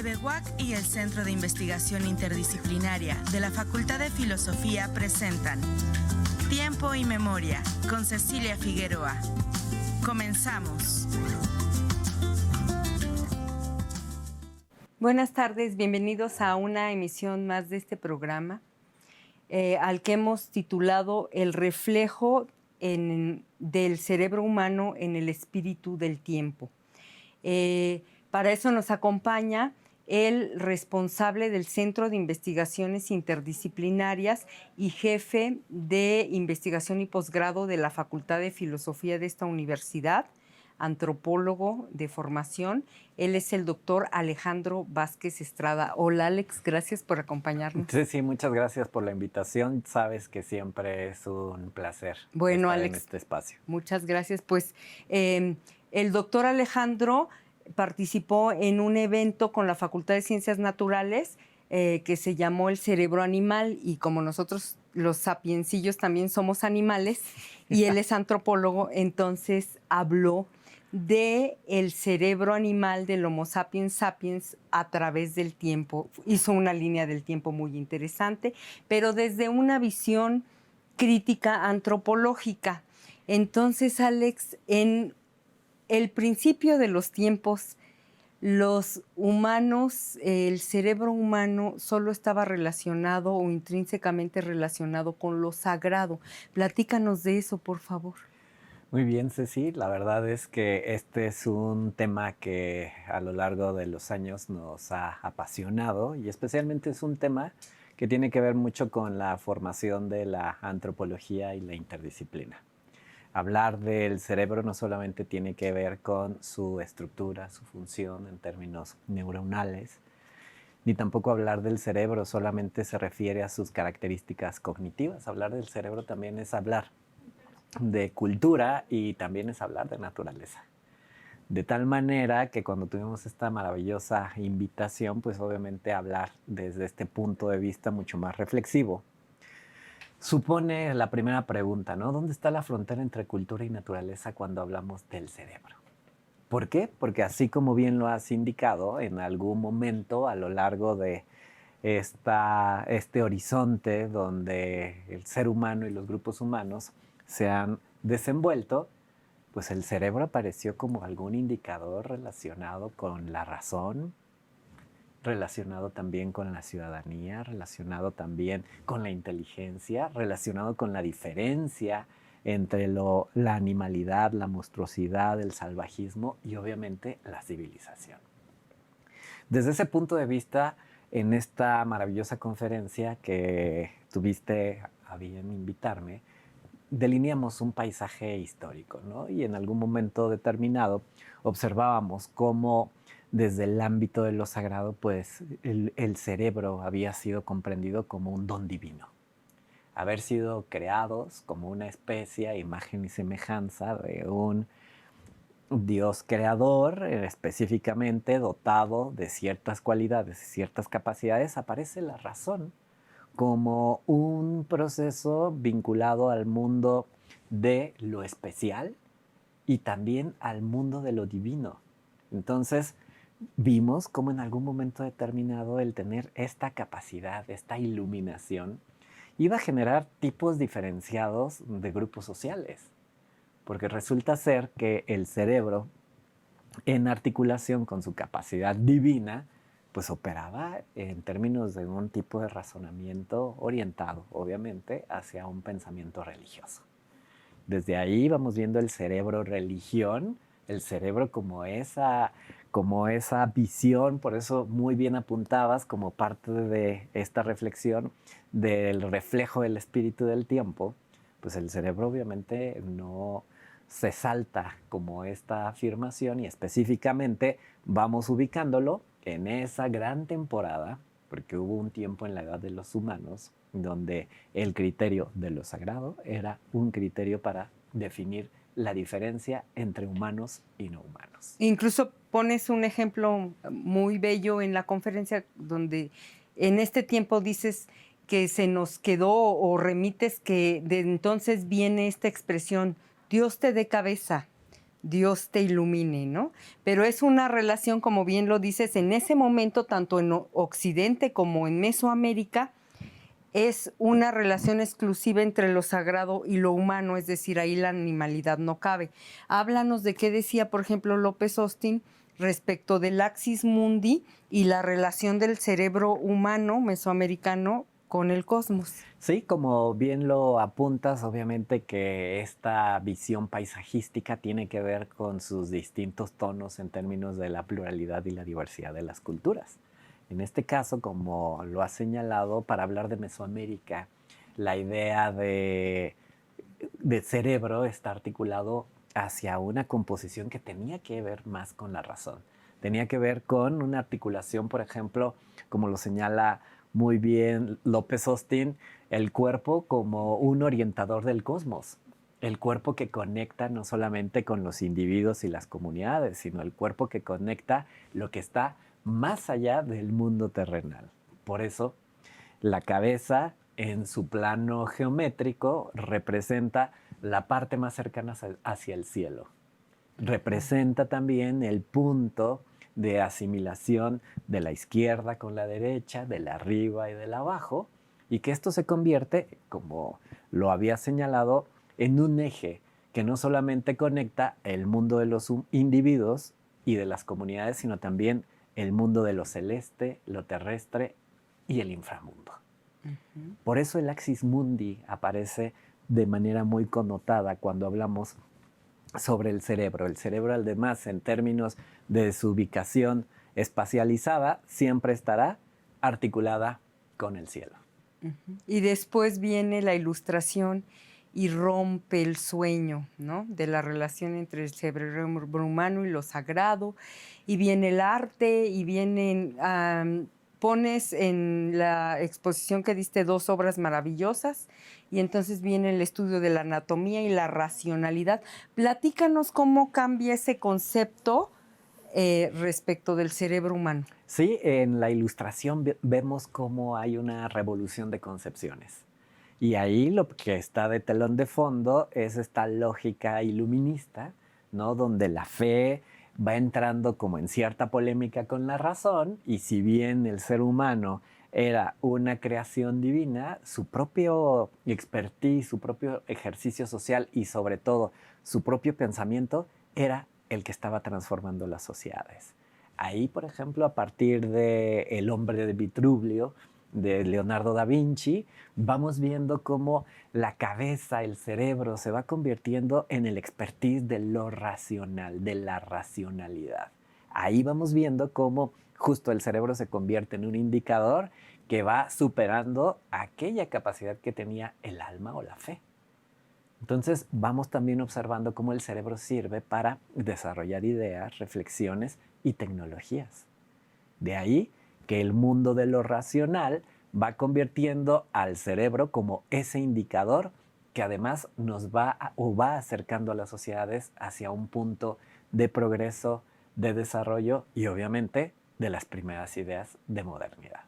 TVUAC y el Centro de Investigación Interdisciplinaria de la Facultad de Filosofía presentan Tiempo y Memoria con Cecilia Figueroa. Comenzamos. Buenas tardes, bienvenidos a una emisión más de este programa, al que hemos titulado El reflejo del cerebro humano en el espíritu del tiempo. Para eso nos acompaña el responsable del Centro de Investigaciones Interdisciplinarias y jefe de investigación y posgrado de la Facultad de Filosofía de esta universidad, antropólogo de formación. Él es el doctor Alejandro Vázquez Estrada. Hola, Alex, gracias por acompañarnos. Sí, muchas gracias por la invitación. Sabes que siempre es un placer estar Alex, en este espacio. Muchas gracias. Pues el doctor Alejandro participó en un evento con la Facultad de Ciencias Naturales que se llamó El Cerebro Animal, y como nosotros los sapiencillos también somos animales y él es antropólogo, entonces habló de el cerebro animal del Homo sapiens sapiens a través del tiempo. Hizo una línea del tiempo muy interesante, pero desde una visión crítica antropológica. Entonces, Alex, en el principio de los tiempos, los humanos, el cerebro humano solo estaba relacionado o intrínsecamente relacionado con lo sagrado. Platícanos de eso, por favor. Muy bien, Ceci. La verdad es que este es un tema que a lo largo de los años nos ha apasionado, y especialmente es un tema que tiene que ver mucho con la formación de la antropología y la interdisciplina. Hablar del cerebro no solamente tiene que ver con su estructura, su función en términos neuronales, ni tampoco hablar del cerebro solamente se refiere a sus características cognitivas. Hablar del cerebro también es hablar de cultura y también es hablar de naturaleza. De tal manera que cuando tuvimos esta maravillosa invitación, pues obviamente hablar desde este punto de vista mucho más reflexivo, supone la primera pregunta, ¿no? ¿Dónde está la frontera entre cultura y naturaleza cuando hablamos del cerebro? ¿Por qué? Porque así como bien lo has indicado, en algún momento a lo largo de este horizonte donde el ser humano y los grupos humanos se han desenvuelto, pues el cerebro apareció como algún indicador relacionado con la razón, relacionado también con la ciudadanía, relacionado también con la inteligencia, relacionado con la diferencia entre la animalidad, la monstruosidad, el salvajismo y obviamente la civilización. Desde ese punto de vista, en esta maravillosa conferencia que tuviste a bien invitarme, delineamos un paisaje histórico, ¿no? Y en algún momento determinado observábamos cómo desde el ámbito de lo sagrado, pues el cerebro había sido comprendido como un don divino. Haber sido creados como una especie a imagen y semejanza de un Dios creador, específicamente dotado de ciertas cualidades y ciertas capacidades, aparece la razón como un proceso vinculado al mundo de lo especial y también al mundo de lo divino. Entonces, vimos cómo en algún momento determinado el tener esta capacidad, esta iluminación, iba a generar tipos diferenciados de grupos sociales. Porque resulta ser que el cerebro, en articulación con su capacidad divina, pues operaba en términos de un tipo de razonamiento orientado, obviamente, hacia un pensamiento religioso. Desde ahí vamos viendo el cerebro religión, el cerebro como esa visión. Por eso muy bien apuntabas como parte de esta reflexión del reflejo del espíritu del tiempo, pues el cerebro obviamente no se salta como esta afirmación, y específicamente vamos ubicándolo en esa gran temporada, porque hubo un tiempo en la edad de los humanos donde el criterio de lo sagrado era un criterio para definir la diferencia entre humanos y no humanos. Incluso pones un ejemplo muy bello en la conferencia donde en este tiempo dices que se nos quedó o remites que de entonces viene esta expresión, Dios te dé cabeza, Dios te ilumine, ¿no? Pero es una relación, como bien lo dices, en ese momento, tanto en Occidente como en Mesoamérica, es una relación exclusiva entre lo sagrado y lo humano, es decir, ahí la animalidad no cabe. Háblanos de qué decía, por ejemplo, López Austin respecto del axis mundi y la relación del cerebro humano mesoamericano con el cosmos. Sí, como bien lo apuntas, obviamente que esta visión paisajística tiene que ver con sus distintos tonos en términos de la pluralidad y la diversidad de las culturas. En este caso, como lo has señalado, para hablar de Mesoamérica, la idea de cerebro está articulado hacia una composición que tenía que ver más con la razón. Tenía que ver con una articulación, por ejemplo, como lo señala muy bien López Austin, el cuerpo como un orientador del cosmos. El cuerpo que conecta no solamente con los individuos y las comunidades, sino el cuerpo que conecta lo que está más allá del mundo terrenal. Por eso, la cabeza en su plano geométrico representa la parte más cercana hacia el cielo. Representa también el punto de asimilación de la izquierda con la derecha, del arriba y del abajo, y que esto se convierte, como lo había señalado, en un eje que no solamente conecta el mundo de los individuos y de las comunidades, sino también el mundo de lo celeste, lo terrestre y el inframundo. Por eso el axis mundi aparece de manera muy connotada cuando hablamos sobre el cerebro. El cerebro, además, en términos de su ubicación espacializada, siempre estará articulada con el cielo. Y después viene la ilustración y rompe el sueño, ¿no?, de la relación entre el cerebro humano y lo sagrado. Y viene el arte y vienen... pones en la exposición que diste 2 obras maravillosas y entonces viene el estudio de la anatomía y la racionalidad. Platícanos cómo cambia ese concepto respecto del cerebro humano. Sí, en la ilustración vemos cómo hay una revolución de concepciones. Y ahí lo que está de telón de fondo es esta lógica iluminista, ¿no?, donde la fe va entrando como en cierta polémica con la razón, y si bien el ser humano era una creación divina, su propio expertise, su propio ejercicio social y sobre todo su propio pensamiento era el que estaba transformando las sociedades. Ahí, por ejemplo, a partir de El hombre de Vitruvio, de Leonardo da Vinci, vamos viendo cómo la cabeza, el cerebro, se va convirtiendo en el expertise de lo racional, de la racionalidad. Ahí vamos viendo cómo justo el cerebro se convierte en un indicador que va superando aquella capacidad que tenía el alma o la fe. Entonces vamos también observando cómo el cerebro sirve para desarrollar ideas, reflexiones y tecnologías. De ahí que el mundo de lo racional va convirtiendo al cerebro como ese indicador que además nos va acercando a las sociedades hacia un punto de progreso, de desarrollo y obviamente de las primeras ideas de modernidad.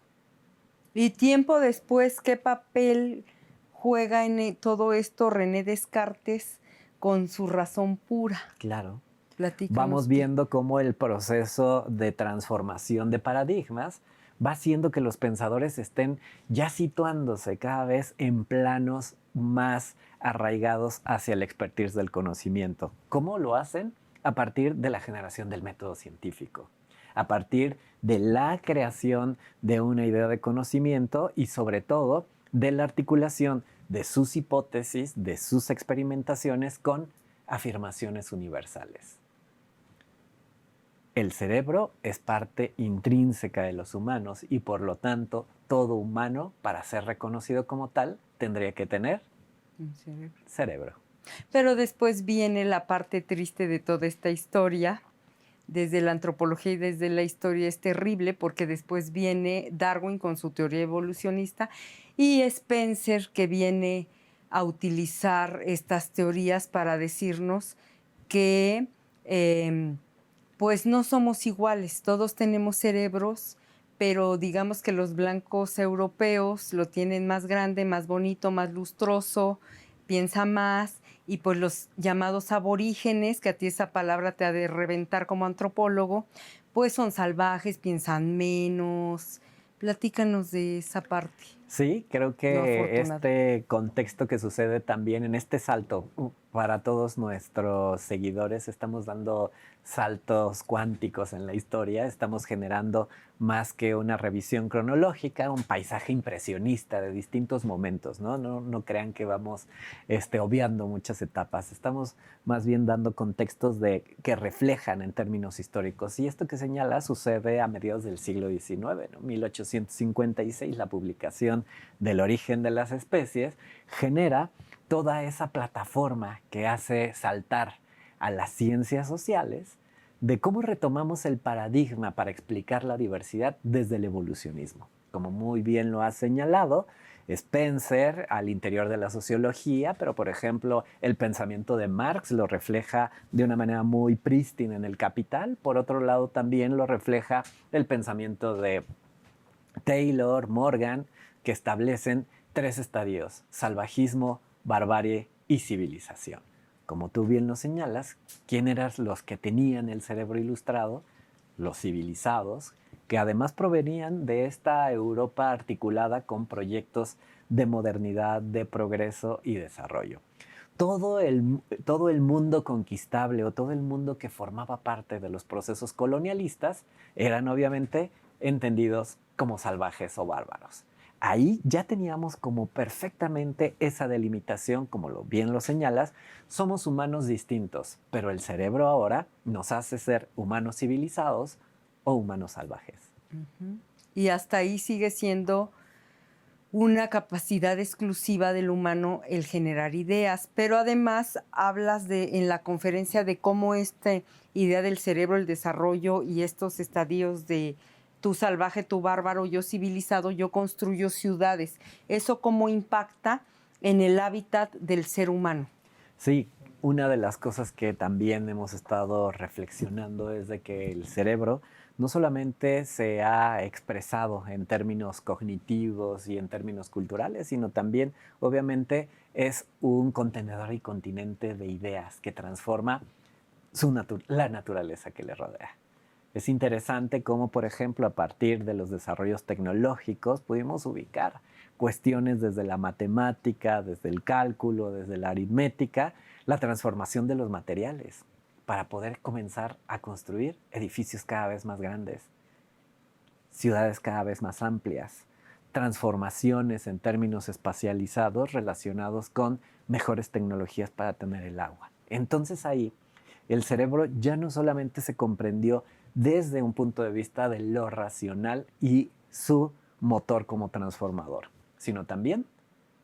Y tiempo después, ¿qué papel juega en todo esto René Descartes con su razón pura? Claro. Platícanos. Vamos viendo cómo el proceso de transformación de paradigmas va haciendo que los pensadores estén ya situándose cada vez en planos más arraigados hacia el expertise del conocimiento. ¿Cómo lo hacen? A partir de la generación del método científico, a partir de la creación de una idea de conocimiento y sobre todo de la articulación de sus hipótesis, de sus experimentaciones con afirmaciones universales. El cerebro es parte intrínseca de los humanos y por lo tanto todo humano, para ser reconocido como tal, tendría que tener un cerebro. Pero después viene la parte triste de toda esta historia. Desde la antropología y desde la historia es terrible porque después viene Darwin con su teoría evolucionista y Spencer, que viene a utilizar estas teorías para decirnos que pues no somos iguales, todos tenemos cerebros, pero digamos que los blancos europeos lo tienen más grande, más bonito, más lustroso, piensa más, y pues los llamados aborígenes, que a ti esa palabra te ha de reventar como antropólogo, pues son salvajes, piensan menos. Platícanos de esa parte. Sí, creo No que afortunada. este contexto que sucede también en este salto para todos nuestros seguidores, estamos dando saltos cuánticos en la historia, estamos generando más que una revisión cronológica, un paisaje impresionista de distintos momentos, ¿no? No crean que vamos obviando muchas etapas, estamos más bien dando contextos que reflejan en términos históricos. Y esto que señala sucede a mediados del siglo XIX, ¿no? 1856, la publicación del origen de las especies, genera toda esa plataforma que hace saltar a las ciencias sociales de cómo retomamos el paradigma para explicar la diversidad desde el evolucionismo. Como muy bien lo ha señalado Spencer al interior de la sociología, pero por ejemplo el pensamiento de Marx lo refleja de una manera muy prístina en El Capital. Por otro lado también lo refleja el pensamiento de Taylor, Morgan, que establecen 3 estadios: salvajismo, barbarie y civilización. Como tú bien lo señalas, ¿quién eran los que tenían el cerebro ilustrado? Los civilizados, que además provenían de esta Europa articulada con proyectos de modernidad, de progreso y desarrollo. Todo el mundo conquistable o todo el mundo que formaba parte de los procesos colonialistas eran obviamente entendidos como salvajes o bárbaros. Ahí ya teníamos como perfectamente esa delimitación, como bien lo señalas, somos humanos distintos, pero el cerebro ahora nos hace ser humanos civilizados o humanos salvajes. Y hasta ahí sigue siendo una capacidad exclusiva del humano el generar ideas, pero además hablas en la conferencia de cómo esta idea del cerebro, el desarrollo y estos estadios de tú salvaje, tú bárbaro, yo civilizado, yo construyo ciudades. ¿Eso cómo impacta en el hábitat del ser humano? Sí, una de las cosas que también hemos estado reflexionando es de que el cerebro no solamente se ha expresado en términos cognitivos y en términos culturales, sino también, obviamente, es un contenedor y continente de ideas que transforma la naturaleza que le rodea. Es interesante cómo, por ejemplo, a partir de los desarrollos tecnológicos pudimos ubicar cuestiones desde la matemática, desde el cálculo, desde la aritmética, la transformación de los materiales para poder comenzar a construir edificios cada vez más grandes, ciudades cada vez más amplias, transformaciones en términos espacializados relacionados con mejores tecnologías para tener el agua. Entonces ahí el cerebro ya no solamente se comprendió desde un punto de vista de lo racional y su motor como transformador, sino también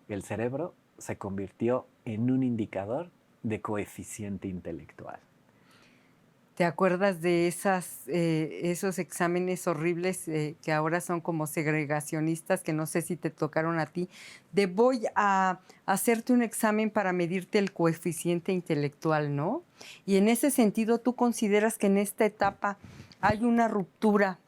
el cerebro se convirtió en un indicador de coeficiente intelectual. ¿Te acuerdas de esos exámenes horribles que ahora son como segregacionistas, que no sé si te tocaron a ti? De voy a hacerte un examen para medirte el coeficiente intelectual, ¿no? Y en ese sentido, ¿tú consideras que en esta etapa hay una ruptura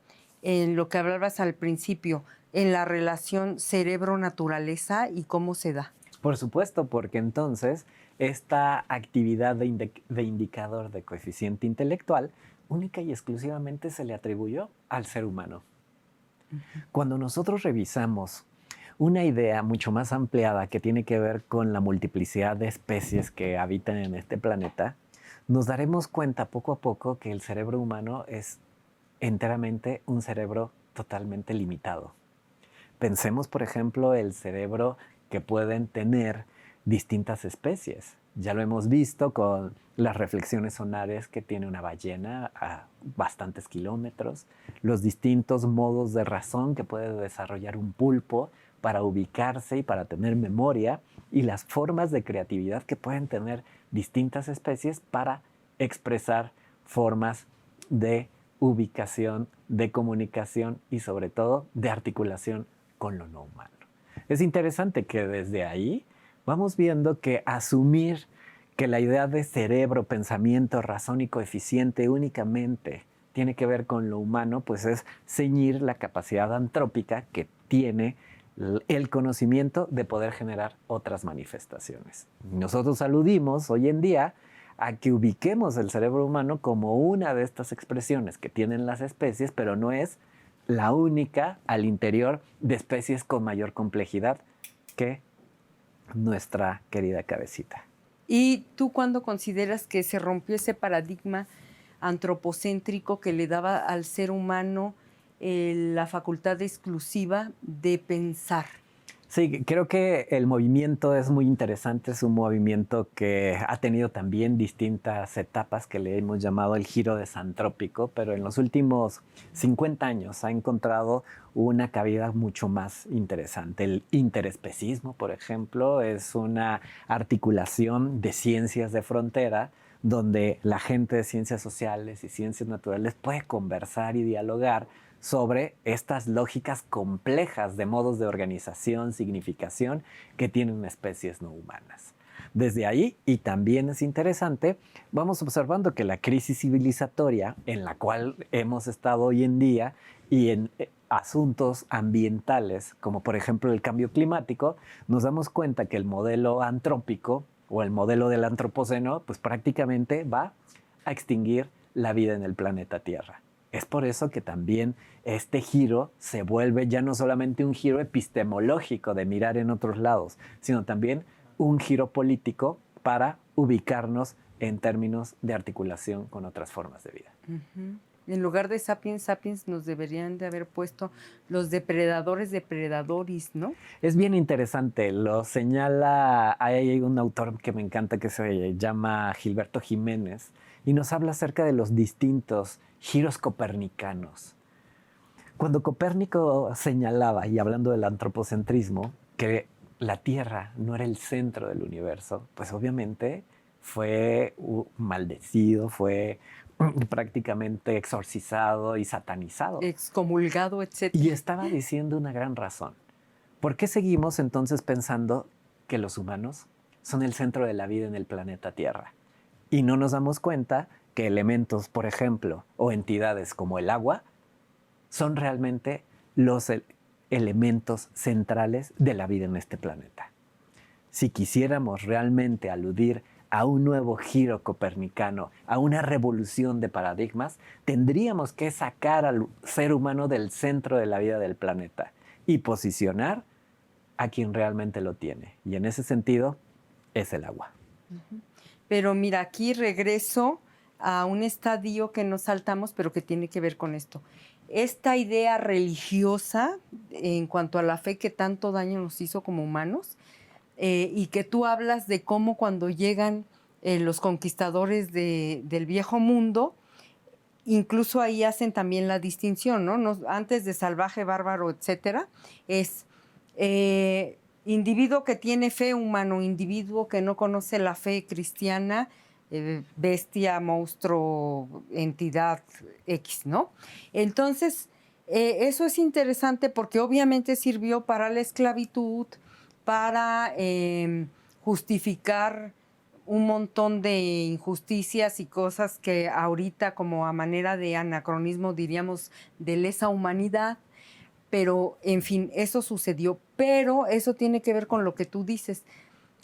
en lo que hablabas al principio, en la relación cerebro-naturaleza y cómo se da? Por supuesto, porque entonces esta actividad de indicador de coeficiente intelectual única y exclusivamente se le atribuyó al ser humano. Cuando nosotros revisamos una idea mucho más ampliada que tiene que ver con la multiplicidad de especies que habitan en este planeta, nos daremos cuenta poco a poco que el cerebro humano es enteramente un cerebro totalmente limitado. Pensemos, por ejemplo, el cerebro que pueden tener distintas especies. Ya lo hemos visto con las reflexiones sonares que tiene una ballena a bastantes kilómetros, los distintos modos de razón que puede desarrollar un pulpo para ubicarse y para tener memoria, y las formas de creatividad que pueden tener distintas especies para expresar formas de ubicación, de comunicación y sobre todo de articulación con lo no humano. Es interesante que desde ahí vamos viendo que asumir que la idea de cerebro, pensamiento, razón y coeficiente únicamente tiene que ver con lo humano, pues es ceñir la capacidad antrópica que tiene el conocimiento de poder generar otras manifestaciones. Nosotros aludimos hoy en día a que ubiquemos el cerebro humano como una de estas expresiones que tienen las especies, pero no es la única al interior de especies con mayor complejidad que nuestra querida cabecita. ¿Y tú cuándo consideras que se rompió ese paradigma antropocéntrico que le daba al ser humano la facultad exclusiva de pensar? Sí, creo que el movimiento es muy interesante, es un movimiento que ha tenido también distintas etapas que le hemos llamado el giro desantrópico, pero en los últimos 50 años ha encontrado una cabida mucho más interesante. El interespecismo, por ejemplo, es una articulación de ciencias de frontera donde la gente de ciencias sociales y ciencias naturales puede conversar y dialogar sobre estas lógicas complejas de modos de organización, significación que tienen especies no humanas. Desde ahí, y también es interesante, vamos observando que la crisis civilizatoria en la cual hemos estado hoy en día y en asuntos ambientales, como por ejemplo el cambio climático, nos damos cuenta que el modelo antrópico o el modelo del antropoceno, pues prácticamente va a extinguir la vida en el planeta Tierra. Es por eso que también este giro se vuelve ya no solamente un giro epistemológico de mirar en otros lados, sino también un giro político para ubicarnos en términos de articulación con otras formas de vida. En lugar de sapiens, sapiens nos deberían de haber puesto los depredadores, depredadoris, ¿no? Es bien interesante, lo señala, hay un autor que me encanta que se llama Gilberto Jiménez y nos habla acerca de los distintos giros copernicanos. Cuando Copérnico señalaba, y hablando del antropocentrismo, que la Tierra no era el centro del universo, pues obviamente fue maldecido, fue prácticamente exorcizado y satanizado. Excomulgado, etc. Y estaba diciendo una gran razón. ¿Por qué seguimos entonces pensando que los humanos son el centro de la vida en el planeta Tierra? Y no nos damos cuenta que elementos, por ejemplo, o entidades como el agua, son realmente los elementos centrales de la vida en este planeta. Si quisiéramos realmente aludir a un nuevo giro copernicano, a una revolución de paradigmas, tendríamos que sacar al ser humano del centro de la vida del planeta y posicionar a quien realmente lo tiene. Y en ese sentido, es el agua. Pero mira, aquí regreso a un estadio que nos saltamos, pero que tiene que ver con esto. Esta idea religiosa en cuanto a la fe que tanto daño nos hizo como humanos, y que tú hablas de cómo cuando llegan los conquistadores del viejo mundo, incluso ahí hacen también la distinción, ¿no? Antes de salvaje, bárbaro, etcétera, es individuo que tiene fe humano, individuo que no conoce la fe cristiana, bestia, monstruo, entidad X, ¿no? Entonces, eso es interesante porque obviamente sirvió para la esclavitud, para justificar un montón de injusticias y cosas que ahorita como a manera de anacronismo diríamos de lesa humanidad, pero en fin, eso sucedió. Pero eso tiene que ver con lo que tú dices,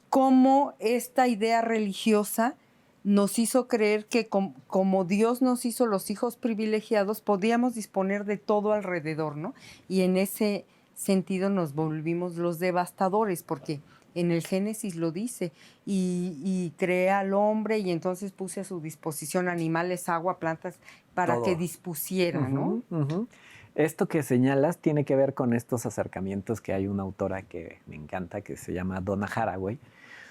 cómo esta idea religiosa nos hizo creer que como Dios nos hizo los hijos privilegiados, podíamos disponer de todo alrededor, ¿no? Y en ese sentido nos volvimos los devastadores, porque en el Génesis lo dice, y creé al hombre y entonces puse a su disposición animales, agua, plantas, para todo, que dispusiera, ¿no? Esto que señalas tiene que ver con estos acercamientos que hay una autora que me encanta, que se llama Donna Haraway,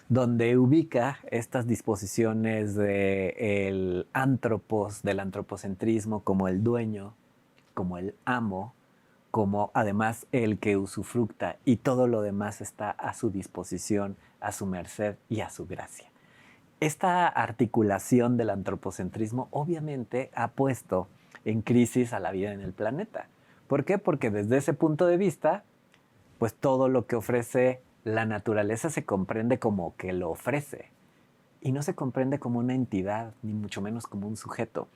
donde ubica estas disposiciones del antropos, del antropocentrismo como el dueño, como el amo, como además el que usufructa, y todo lo demás está a su disposición, a su merced y a su gracia. Esta articulación del antropocentrismo obviamente ha puesto en crisis a la vida en el planeta. ¿Por qué? Porque desde ese punto de vista, pues todo lo que ofrece la naturaleza se comprende como que lo ofrece y no se comprende como una entidad, ni mucho menos como un sujeto.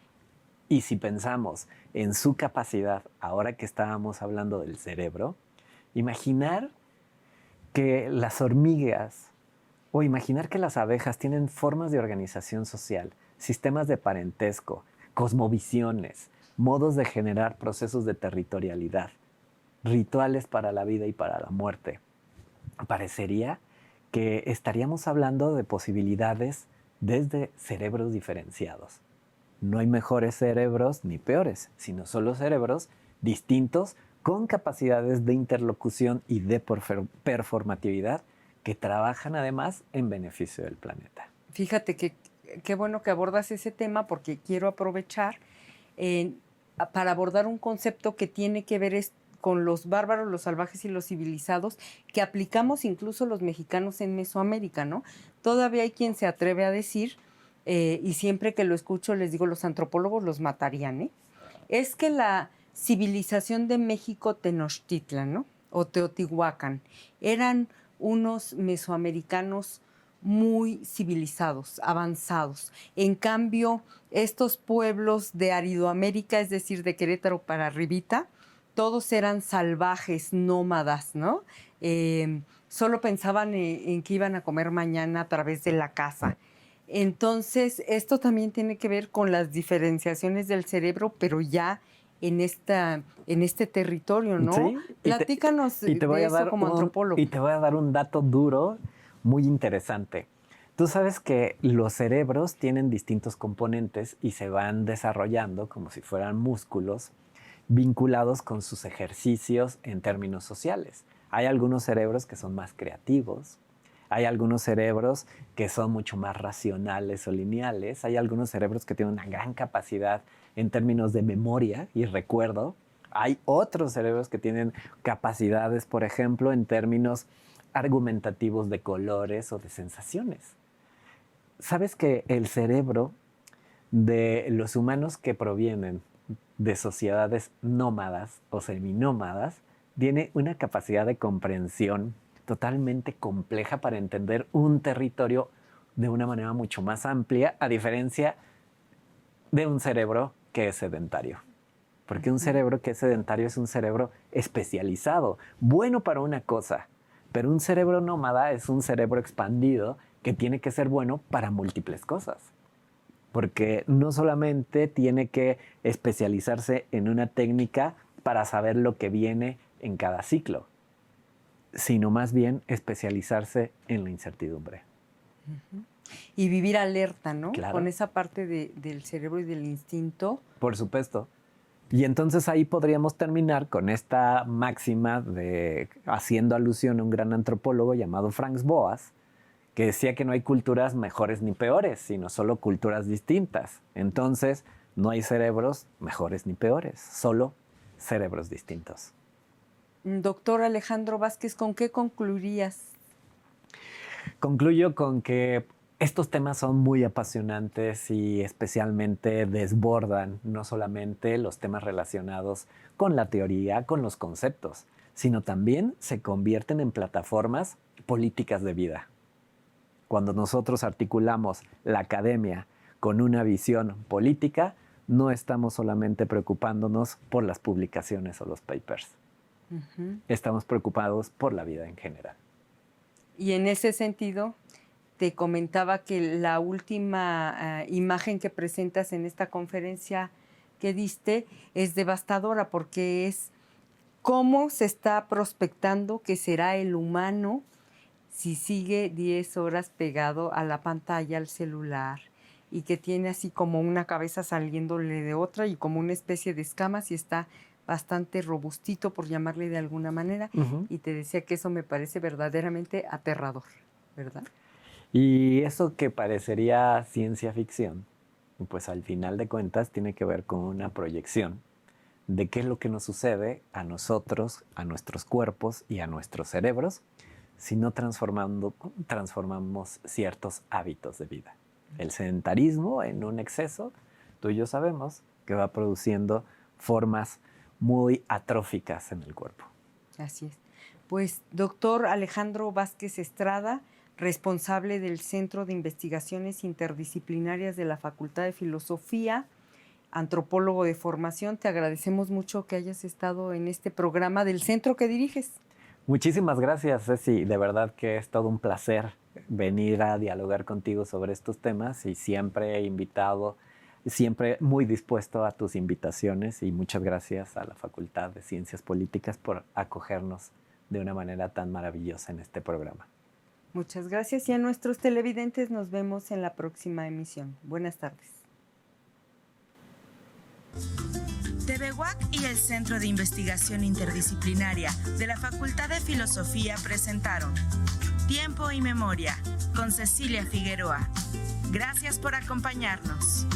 Y si pensamos en su capacidad, ahora que estábamos hablando del cerebro, Imaginar que las hormigas o imaginar que las abejas tienen formas de organización social, sistemas de parentesco, cosmovisiones, modos de generar procesos de territorialidad, rituales para la vida y para la muerte. Parecería que estaríamos hablando de posibilidades desde cerebros diferenciados. No hay mejores cerebros ni peores, sino solo cerebros distintos con capacidades de interlocución y de performatividad que trabajan además en beneficio del planeta. Fíjate que qué bueno que abordas ese tema porque quiero aprovechar para abordar un concepto que tiene que ver con los bárbaros, los salvajes y los civilizados que aplicamos incluso los mexicanos en Mesoamérica, ¿no? Todavía hay quien se atreve a decir, y siempre que lo escucho les digo, los antropólogos los matarían, ¿eh? Es que la civilización de México Tenochtitlan, ¿no? O Teotihuacán, eran unos mesoamericanos muy civilizados, avanzados. En cambio, estos pueblos de Aridoamérica, es decir, de Querétaro para arribita, todos eran salvajes, nómadas, ¿no? Solo pensaban en que iban a comer mañana a través de la caza. Entonces, esto también tiene que ver con las diferenciaciones del cerebro, pero ya en este territorio, ¿no? Sí, Platícanos de eso como antropólogo. Y te voy a dar un dato duro muy interesante. Tú sabes que los cerebros tienen distintos componentes y se van desarrollando como si fueran músculos vinculados con sus ejercicios en términos sociales. Hay algunos cerebros que son más creativos, hay algunos cerebros que son mucho más racionales o lineales, hay algunos cerebros que tienen una gran capacidad en términos de memoria y recuerdo, hay otros cerebros que tienen capacidades, por ejemplo, en términos argumentativos de colores o de sensaciones. ¿Sabes que el cerebro de los humanos que provienen de sociedades nómadas o seminómadas tiene una capacidad de comprensión totalmente compleja para entender un territorio de una manera mucho más amplia, a diferencia de un cerebro que es sedentario? Porque un cerebro que es sedentario es un cerebro especializado, bueno para una cosa, pero un cerebro nómada es un cerebro expandido que tiene que ser bueno para múltiples cosas. Porque no solamente tiene que especializarse en una técnica para saber lo que viene en cada ciclo, sino más bien especializarse en la incertidumbre. Y vivir alerta, ¿no? Claro. Con esa parte del cerebro y del instinto. Por supuesto. Y entonces ahí podríamos terminar con esta máxima de haciendo alusión a un gran antropólogo llamado Franz Boas, que decía que no hay culturas mejores ni peores, sino solo culturas distintas. Entonces, no hay cerebros mejores ni peores, solo cerebros distintos. Doctor Alejandro Vázquez, ¿con qué concluirías? Concluyo con que estos temas son muy apasionantes y especialmente desbordan no solamente los temas relacionados con la teoría, con los conceptos, sino también se convierten en plataformas políticas de vida. Cuando nosotros articulamos la academia con una visión política, no estamos solamente preocupándonos por las publicaciones o los papers. Estamos preocupados por la vida en general. Y en ese sentido, te comentaba que la última imagen que presentas en esta conferencia que diste es devastadora porque es cómo se está prospectando que será el humano si sigue 10 horas pegado a la pantalla, al celular, y que tiene así como una cabeza saliéndole de otra y como una especie de escamas y está bastante robustito, por llamarle de alguna manera. Y te decía que eso me parece verdaderamente aterrador, ¿verdad? Y eso que parecería ciencia ficción, pues al final de cuentas tiene que ver con una proyección de qué es lo que nos sucede a nosotros, a nuestros cuerpos y a nuestros cerebros si no transformamos ciertos hábitos de vida. El sedentarismo en un exceso, tú y yo sabemos que va produciendo formas muy atróficas en el cuerpo. Así es. Pues, doctor Alejandro Vázquez Estrada, responsable del Centro de Investigaciones Interdisciplinarias de la Facultad de Filosofía, antropólogo de formación, te agradecemos mucho que hayas estado en este programa del centro que diriges. Muchísimas gracias, Ceci. De verdad que es todo un placer venir a dialogar contigo sobre estos temas y siempre he invitado, siempre muy dispuesto a tus invitaciones y muchas gracias a la Facultad de Ciencias Políticas por acogernos de una manera tan maravillosa en este programa. Muchas gracias y a nuestros televidentes nos vemos en la próxima emisión. Buenas tardes. TV UAC y el Centro de Investigación Interdisciplinaria de la Facultad de Filosofía presentaron Tiempo y Memoria con Cecilia Figueroa. Gracias por acompañarnos.